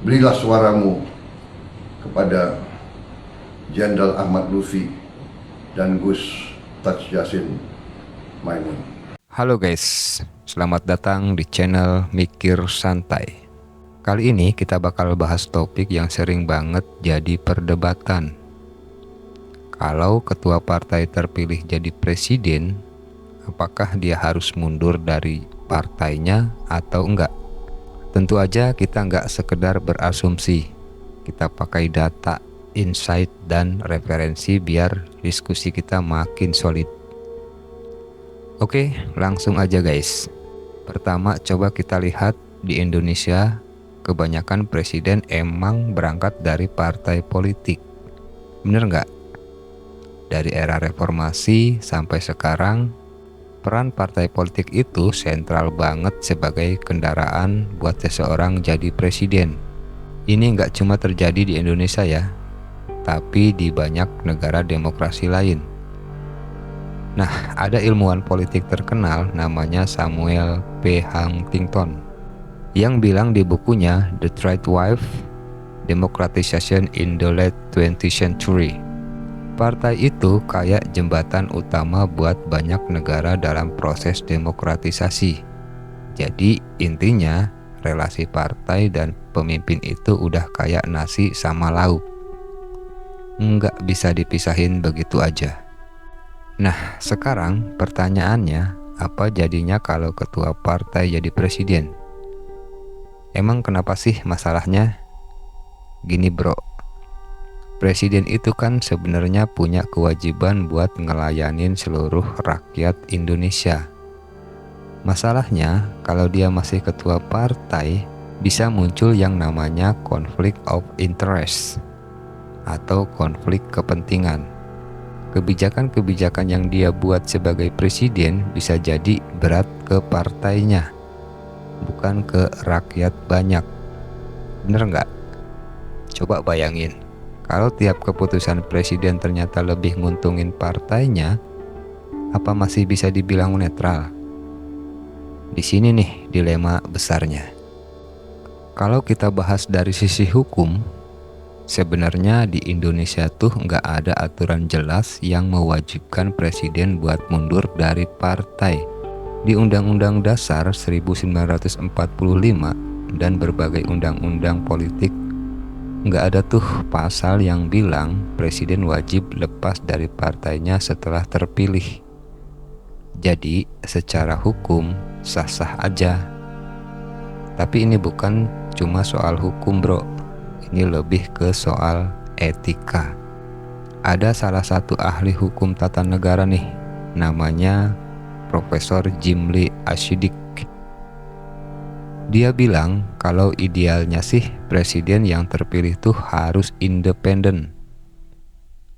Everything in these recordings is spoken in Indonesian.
Berilah suaramu kepada Jenderal Ahmad Lutfi dan Gus Taj Yassin Maimun. Halo guys, selamat datang di channel Mikir Santai. Kali ini kita bakal bahas topik yang sering banget jadi perdebatan. Kalau ketua partai terpilih jadi presiden, apakah dia harus mundur dari partainya atau enggak? Tentu aja kita enggak sekedar berasumsi. Kita pakai data, insight, dan referensi biar diskusi kita makin solid. Oke, langsung aja guys. Pertama, coba kita lihat di Indonesia, kebanyakan presiden emang berangkat dari partai politik. Bener nggak? Dari era reformasi sampai sekarang, peran partai politik itu sentral banget sebagai kendaraan buat seseorang jadi presiden. Ini nggak cuma terjadi di Indonesia ya, tapi di banyak negara demokrasi lain. Nah, ada ilmuwan politik terkenal namanya Samuel P. Huntington yang bilang di bukunya The Third Wave, Democratization in the Late 20th Century, partai itu kayak jembatan utama buat banyak negara dalam proses demokratisasi. Jadi intinya relasi partai dan pemimpin itu udah kayak nasi sama lauk, nggak bisa dipisahin begitu aja. Nah, sekarang pertanyaannya, apa jadinya kalau ketua partai jadi presiden? Emang kenapa sih masalahnya? Gini bro, presiden itu kan sebenarnya punya kewajiban buat ngelayanin seluruh rakyat Indonesia. Masalahnya, kalau dia masih ketua partai, bisa muncul yang namanya conflict of interest atau konflik kepentingan. Kebijakan-kebijakan yang dia buat sebagai presiden bisa jadi berat ke partainya, bukan ke rakyat banyak. Bener nggak? Coba bayangin, kalau tiap keputusan presiden ternyata lebih nguntungin partainya, apa masih bisa dibilang netral? Di sini nih dilema besarnya. Kalau kita bahas dari sisi hukum, sebenarnya di Indonesia tuh nggak ada aturan jelas yang mewajibkan presiden buat mundur dari partai. Di Undang-Undang Dasar 1945 dan berbagai undang-undang politik, nggak ada tuh pasal yang bilang presiden wajib lepas dari partainya setelah terpilih. Jadi secara hukum sah-sah aja. Tapi ini bukan cuma soal hukum bro, ini lebih ke soal etika. Ada salah satu ahli hukum tata negara nih, namanya Profesor Jimli Ashidik. Dia bilang kalau idealnya sih presiden yang terpilih tuh harus independen,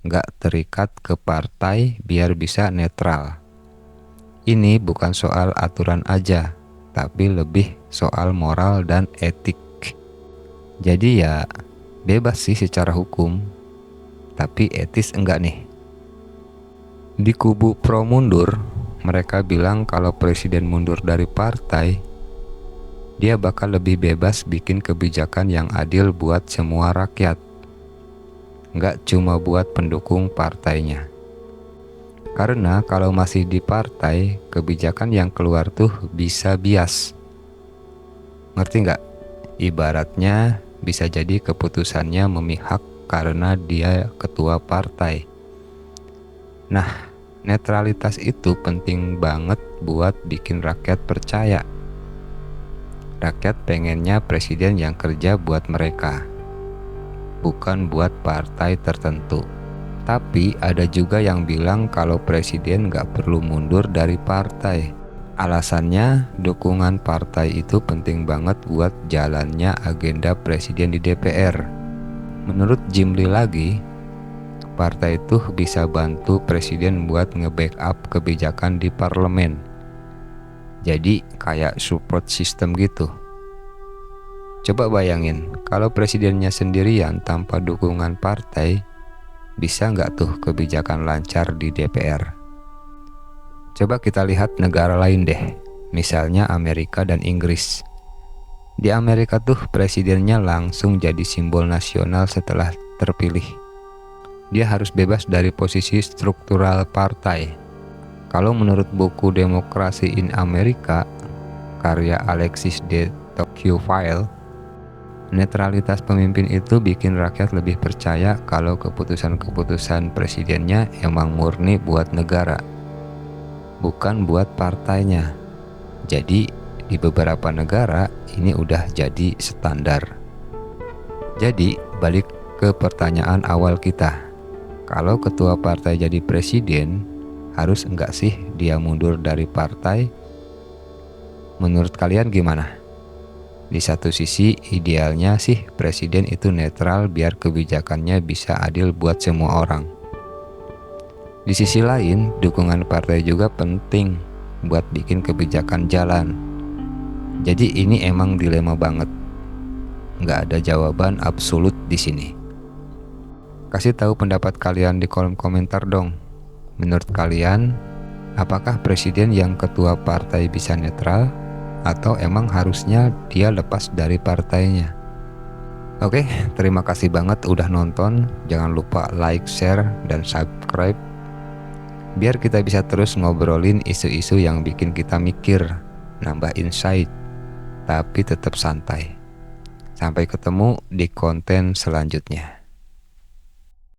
nggak terikat ke partai biar bisa netral. Ini bukan soal aturan aja, tapi lebih soal moral dan etik. Jadi ya bebas sih secara hukum, tapi etis enggak nih. Di kubu pro mundur, mereka bilang kalau presiden mundur dari partai, dia bakal lebih bebas bikin kebijakan yang adil buat semua rakyat, enggak cuma buat pendukung partainya. Karena kalau masih di partai, kebijakan yang keluar tuh bisa bias. Ngerti enggak? Ibaratnya bisa jadi keputusannya memihak karena dia ketua partai. Nah, netralitas itu penting banget buat bikin rakyat percaya. Rakyat pengennya presiden yang kerja buat mereka, bukan buat partai tertentu. Tapi ada juga yang bilang kalau presiden gak perlu mundur dari partai. Alasannya, dukungan partai itu penting banget buat jalannya agenda presiden di DPR. Menurut Jimli lagi, partai itu bisa bantu presiden buat nge-backup kebijakan di parlemen. Jadi kayak support system gitu. Coba bayangin, kalau presidennya sendirian tanpa dukungan partai, bisa nggak tuh kebijakan lancar di DPR? Coba kita lihat negara lain deh, misalnya Amerika dan Inggris. Di Amerika tuh presidennya langsung jadi simbol nasional setelah terpilih. Dia harus bebas dari posisi struktural partai. Kalau menurut buku Demokrasi in Amerika, karya Alexis de Tocqueville, netralitas pemimpin itu bikin rakyat lebih percaya kalau keputusan-keputusan presidennya emang murni buat negara, bukan buat partainya. Jadi di beberapa negara ini udah jadi standar. Jadi balik ke pertanyaan awal kita. Kalau ketua partai jadi presiden, harus enggak sih dia mundur dari partai? Menurut kalian gimana? Di satu sisi idealnya sih presiden itu netral biar kebijakannya bisa adil buat semua orang. Di sisi lain, dukungan partai juga penting buat bikin kebijakan jalan. Jadi ini emang dilema banget. Nggak ada jawaban absolut di sini. Kasih tahu pendapat kalian di kolom komentar dong. Menurut kalian, apakah presiden yang ketua partai bisa netral? Atau emang harusnya dia lepas dari partainya? Oke, terima kasih banget udah nonton. Jangan lupa like, share, dan subscribe biar kita bisa terus ngobrolin isu-isu yang bikin kita mikir, nambah insight, tapi tetap santai. Sampai ketemu di konten selanjutnya.